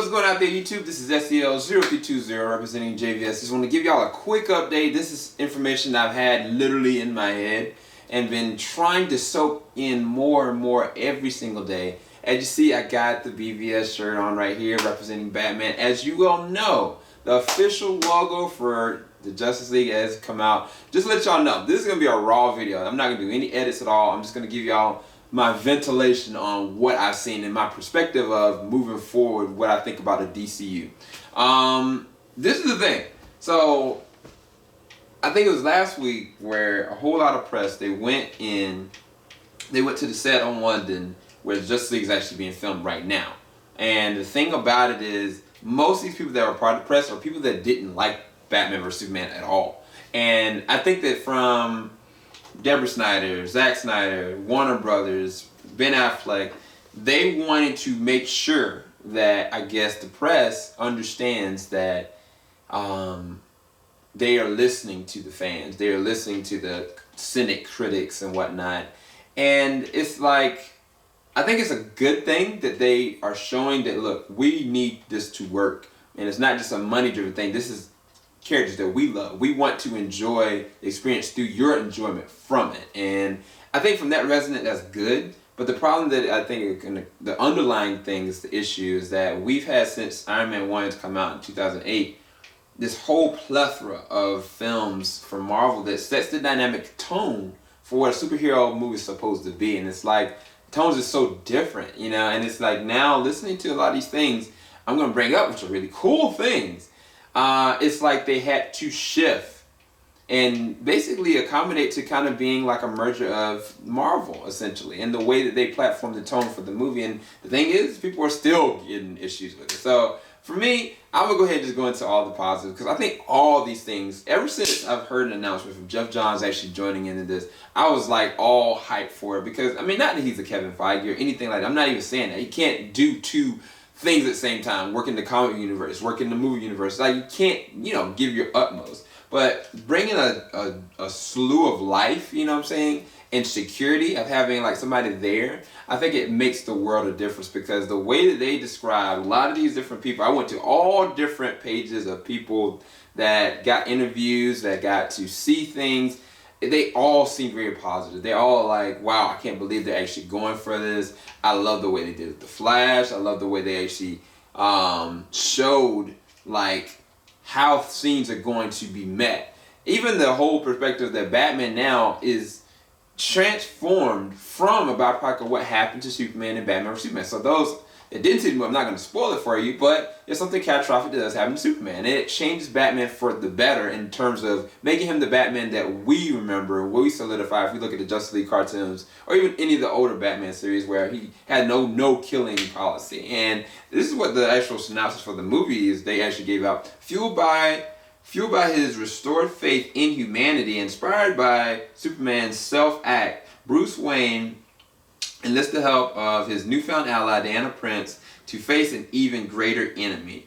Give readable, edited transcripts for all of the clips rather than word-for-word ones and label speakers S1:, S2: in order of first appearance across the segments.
S1: What's going on out there, YouTube? This is SEL0320 representing JVS. Just want to give y'all a quick update. This is information I've had literally in my head and been trying to soak in more and more every single day. As you see, I got the BVS shirt on right here representing Batman. As you all know, the official logo for the Justice League has come out. Just to let y'all know, this is going to be a raw video. I'm not going to do any edits at all. I'm just going to give y'all my ventilation on what I've seen and my perspective of moving forward, what I think about the DCU. This is the thing. So, I think it was last week where a whole lot of press, they went to the set on London where Justice League is actually being filmed right now. And the thing about it is, most of these people that were part of the press are people that didn't like Batman vs. Superman at all. And I think that from Deborah Snyder, Zack Snyder, Warner Brothers, Ben Affleck, they wanted to make sure that, I guess, the press understands that they are listening to the fans. They are listening to the cynic critics and whatnot. And it's like, I think it's a good thing that they are showing that, look, we need this to work. And it's not just a money-driven thing. This is characters that we love. We want to enjoy the experience through your enjoyment from it. And I think from that resonance, that's good. But the problem that I think, the underlying thing is the issue is that we've had since Iron Man 1 to come out in 2008, this whole plethora of films from Marvel that sets the dynamic tone for what a superhero movie is supposed to be. And it's like, tones are so different, you know? And it's like now listening to a lot of these things I'm going to bring up, which are really cool things, it's like they had to shift and basically accommodate to kind of being like a merger of Marvel, essentially, and the way that they platform the tone for the movie. And the thing is, people are still getting issues with it. So for me, I'm going to go ahead and just go into all the positives, because I think all these things, ever since I've heard an announcement from Jeff Johns actually joining into this, I was like all hyped for it. Because, I mean, not that he's a Kevin Feige or anything like that. I'm not even saying that. He can't do two things at the same time, work in the comic universe, work in the movie universe. Like, you can't, you know, give your utmost. But bringing a slew of life, you know what I'm saying, and security of having like somebody there, I think it makes the world a difference, because the way that they describe a lot of these different people, I went to all different pages of people that got interviews, that got to see things. They all seem very positive. They all like, wow, I can't believe they're actually going for this. I love the way they did it. The Flash, I love the way they actually showed like how scenes are going to be met. Even the whole perspective that Batman now is transformed from a byproduct of what happened to Superman and Batman vs. Superman. So those that didn't see the movie, I'm not going to spoil it for you, but it's something catastrophic that does happen to Superman. And it changes Batman for the better in terms of making him the Batman that we remember, we solidify if we look at the Justice League cartoons, or even any of the older Batman series where he had no killing policy. And this is what the actual synopsis for the movie is they actually gave out. Fueled by his restored faith in humanity, inspired by Superman's self-act, Bruce Wayne enlists the help of his newfound ally, Diana Prince, to face an even greater enemy.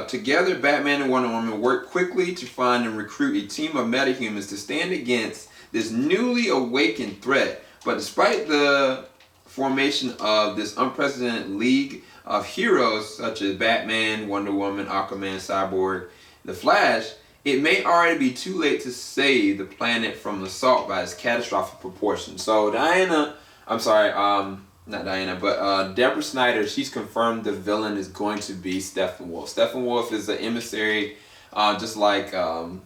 S1: Together, Batman and Wonder Woman work quickly to find and recruit a team of metahumans to stand against this newly awakened threat. But despite the formation of this unprecedented league of heroes such as Batman, Wonder Woman, Aquaman, Cyborg, The Flash, it may already be too late to save the planet from assault by its catastrophic proportions. So Deborah Snyder, she's confirmed the villain is going to be Steppenwolf. Steppenwolf is an emissary, just like, well,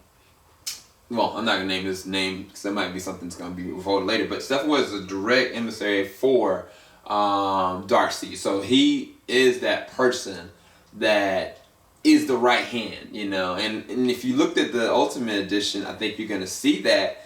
S1: I'm not going to name his name because that might be something that's going to be revealed later, but Steppenwolf is a direct emissary for Darkseid. So he is that person that is the right hand, you know, and if you looked at the Ultimate Edition, I think you're going to see that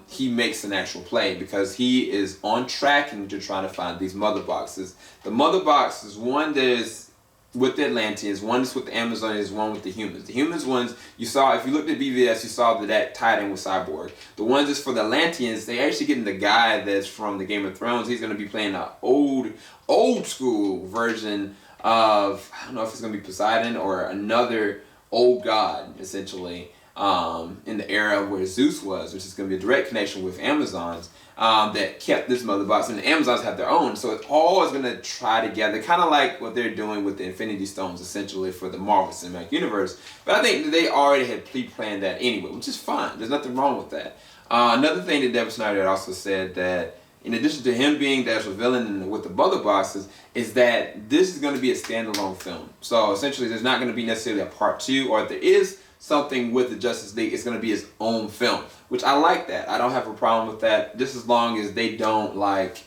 S1: he makes an actual play, because he is on tracking to try to find these mother boxes. The mother box is one that is with the Atlanteans, one is with the Amazonians, one with the humans. The humans ones, you saw, if you looked at BVS, you saw that tied in with Cyborg. The ones that's for the Atlanteans, they actually getting the guy that's from the Game of Thrones. He's going to be playing an old school version of, I don't know if it's going to be Poseidon or another old god, essentially. in the era where Zeus was, which is going to be a direct connection with Amazon's, that kept this mother box, and the Amazons have their own. So it's always going to try together, kind of like what they're doing with the Infinity Stones, essentially, for the Marvel Cinematic Universe. But I think they already had pre-planned that anyway, which is fine. There's nothing wrong with that. Another thing that Deborah Snyder had also said, that in addition to him being the actual villain with the mother boxes, is that this is going to be a standalone film. So essentially, there's not going to be necessarily a part 2, or if there is something with the Justice League, it's going to be its own film, which I like that. I don't have a problem with that, just as long as they don't like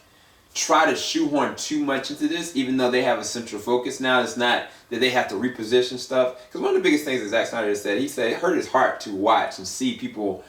S1: try to shoehorn too much into this, even though they have a central focus now. It's not that they have to reposition stuff, because one of the biggest things that Zack Snyder said, he said it hurt his heart to watch and see people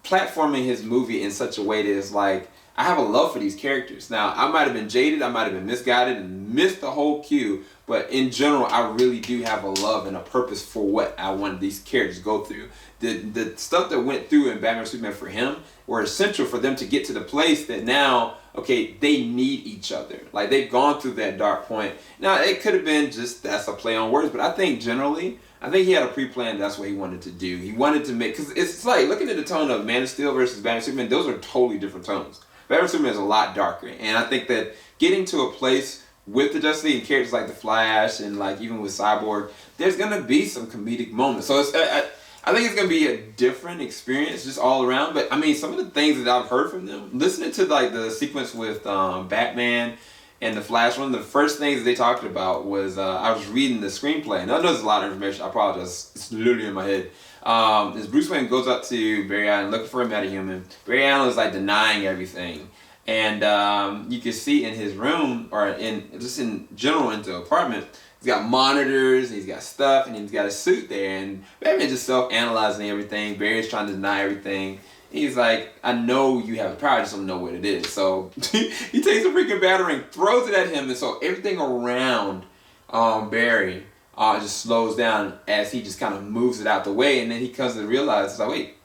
S1: platforming his movie in such a way that it's like, I have a love for these characters. Now, I might have been jaded, I might have been misguided and missed the whole cue, but in general, I really do have a love and a purpose for what I wanted these characters to go through. The stuff that went through in Batman Superman for him were essential for them to get to the place that now, okay, they need each other. Like, they've gone through that dark point. Now, it could have been just, that's a play on words, but I think generally, I think he had a pre-plan. That's what he wanted to do. He wanted to make, because it's like, looking at the tone of Man of Steel versus Batman Superman, those are totally different tones. Batman Superman is a lot darker, and I think that getting to a place with the Justice League and characters like the Flash and like even with Cyborg, there's gonna be some comedic moments. So it's, I think it's gonna be a different experience just all around. But I mean, some of the things that I've heard from them, listening to like the sequence with Batman and the Flash, one of the first things that they talked about was I was reading the screenplay, and I know there's a lot of information. I apologize, it's literally in my head. As Bruce Wayne goes up to Barry Allen looking for a metahuman, Barry Allen is like denying everything, and you can see in his room, or in just in general into the apartment, he's got monitors, and he's got stuff, and he's got a suit there, and Batman's just self-analyzing everything. Barry's trying to deny everything. He's like, I know you have the power, I just don't know what it is. So he takes a freaking batarang, throws it at him, and so everything around Barry just slows down as he just kind of moves it out the way, and then he comes to realize, it's like, wait,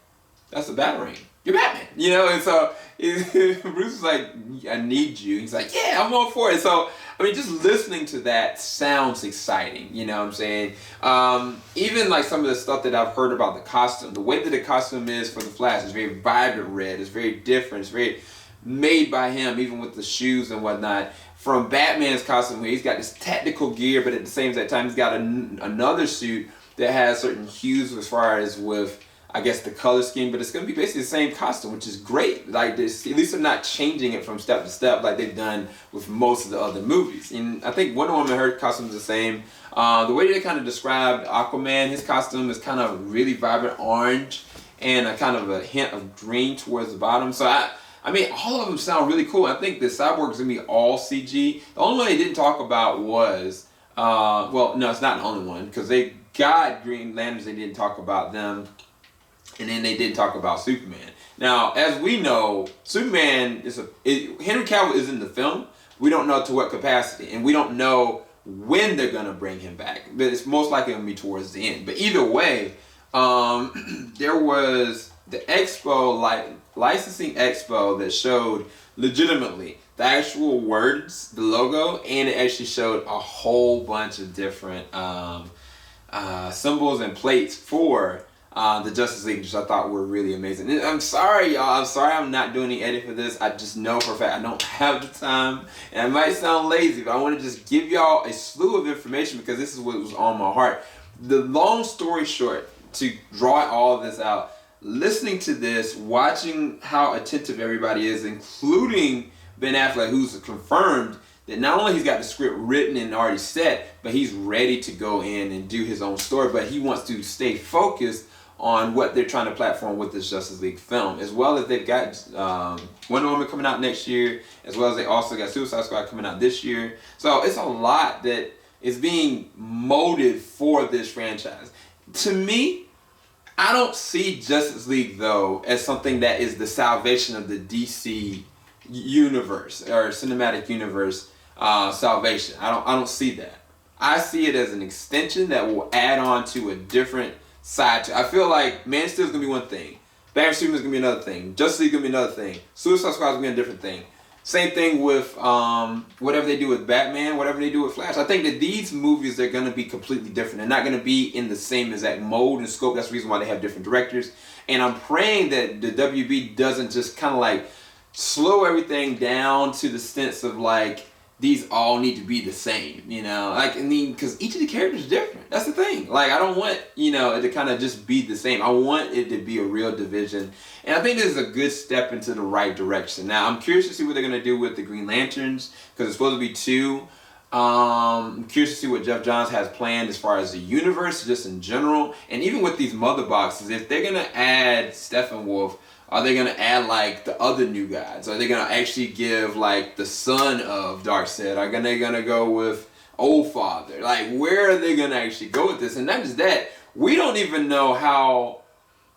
S1: that's a batarang. You're Batman, you know? And so Bruce is like, I need you. He's like, yeah, I'm all for it. So, I mean, just listening to that sounds exciting, you know what I'm saying? Even like some of the stuff that I've heard about the costume, the way that the costume is for the Flash is very vibrant red, it's very different, it's very made by him, even with the shoes and whatnot. From Batman's costume, where he's got this tactical gear, but at the same time he's got another suit that has certain hues as far as with, I guess, the color scheme, but it's going to be basically the same costume, which is great. Like, this, at least they're not changing it from step to step like they've done with most of the other movies. And I think Wonder Woman, her costume is the same. The way they kind of described Aquaman, his costume is kind of really vibrant orange and a kind of a hint of green towards the bottom. So I mean, all of them sound really cool. I think the Cyborg is going to be all CG. The only one they didn't talk about was, well, no, it's not the only one, because they got Green Lanterns, they didn't talk about them. And then they did talk about Superman. Now, as we know, Superman Henry Cavill is in the film. We don't know to what capacity, and we don't know when they're gonna bring him back. But it's most likely gonna be towards the end. But either way, there was the expo, like licensing expo, that showed legitimately the actual words, the logo, and it actually showed a whole bunch of different symbols and plates for the Justice League, which I thought were really amazing. And I'm sorry, y'all. I'm sorry I'm not doing the edit for this. I just know for a fact I don't have the time. And I might sound lazy, but I want to just give y'all a slew of information because this is what was on my heart. The long story short, to draw all of this out, listening to this, watching how attentive everybody is, including Ben Affleck, who's confirmed that not only he's got the script written and already set, but he's ready to go in and do his own story, but he wants to stay focused on what they're trying to platform with this Justice League film, as well as they've got Wonder Woman coming out next year, as well as they also got Suicide Squad coming out this year. So it's a lot that is being molded for this franchise. To me, I don't see Justice League, though, as something that is the salvation of the DC universe or cinematic universe salvation. I don't see that. I see it as an extension that will add on to a different side. I feel like Man of Steel is gonna be one thing, Batman Superman is gonna be another thing, Justice League is gonna be another thing, Suicide Squad is gonna be a different thing. Same thing with whatever they do with Batman, whatever they do with Flash. I think that these movies are going to be completely different. They're not going to be in the same exact mold and scope. That's the reason why they have different directors. And I'm praying that the WB doesn't just kind of like slow everything down to the sense of like, these all need to be the same, you know? Like, I mean, because each of the characters is different. That's the thing. Like, I don't want, you know, it to kind of just be the same. I want it to be a real division. And I think this is a good step into the right direction. Now, I'm curious to see what they're going to do with the Green Lanterns, because it's supposed to be 2. I'm curious to see what Jeff Johns has planned as far as the universe, just in general. And even with these mother boxes, if they're going to add Steppenwolf, are they going to add like the other new guys? Are they going to actually give like the son of Darkseid? Are they going to go with Old Father? Like, where are they going to actually go with this? And not just that, we don't even know how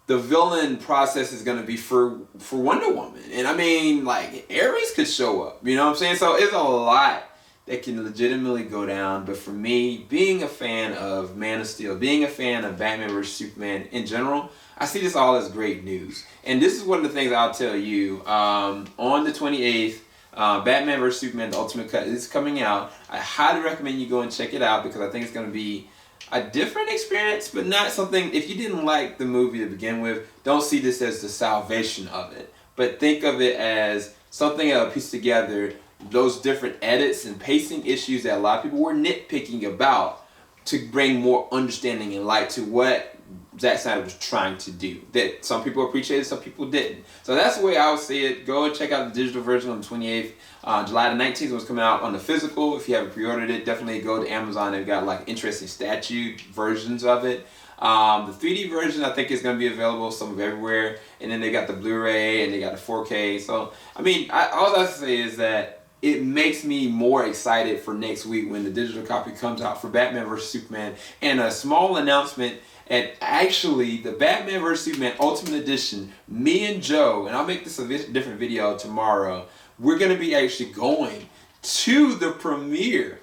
S1: the villain process is going to be for Wonder Woman. And I mean, like, Ares could show up. You know what I'm saying? So it's a lot that can legitimately go down. But for me, being a fan of Man of Steel, being a fan of Batman vs. Superman in general, I see this all as great news. And this is one of the things I'll tell you. On the 28th, Batman vs. Superman, the Ultimate Cut is coming out. I highly recommend you go and check it out because I think it's going to be a different experience, but not something, if you didn't like the movie to begin with, don't see this as the salvation of it. But think of it as something that'll piece together those different edits and pacing issues that a lot of people were nitpicking about to bring more understanding and light to what Zack Snyder was trying to do. That some people appreciated, some people didn't. So that's the way I would see it. Go and check out the digital version on the 28th. July the 19th was coming out on the physical. If you haven't pre-ordered it, definitely go to Amazon. They've got like interesting statue versions of it. The 3D version I think is going to be available some of everywhere. And then they got the Blu-ray and they got the 4K. So, I mean, all I have to say is that it makes me more excited for next week when the digital copy comes out for Batman vs. Superman. And a small announcement, and actually the Batman vs. Superman Ultimate Edition, me and Joe, and I'll make this a different video tomorrow, we're going to be actually going to the premiere,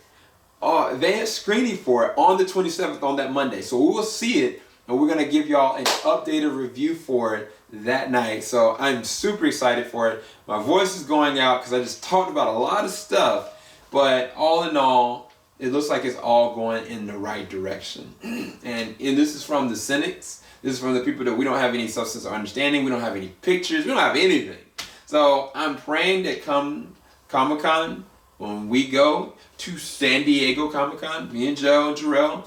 S1: advanced screening for it on the 27th on that Monday. So we will see it, and we're going to give y'all an updated review for it that night. So I'm super excited for it. My voice is going out because I just talked about a lot of stuff, but all in all, it looks like it's all going in the right direction. And this is from the cynics. This is from the people that we don't have any substance or understanding. We don't have any pictures. We don't have anything. So I'm praying that come Comic-Con, when we go to San Diego Comic-Con, me and Joe and Jarrell,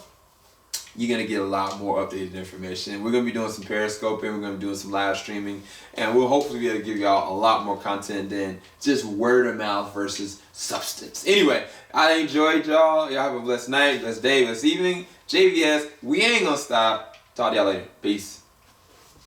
S1: you're going to get a lot more updated information. We're going to be doing some periscoping, we're going to be doing some live streaming, and we'll hopefully be able to give y'all a lot more content than just word of mouth versus substance. Anyway, I enjoyed y'all. Y'all have a blessed night, blessed day, blessed evening. JVS, we ain't going to stop. Talk to y'all later. Peace.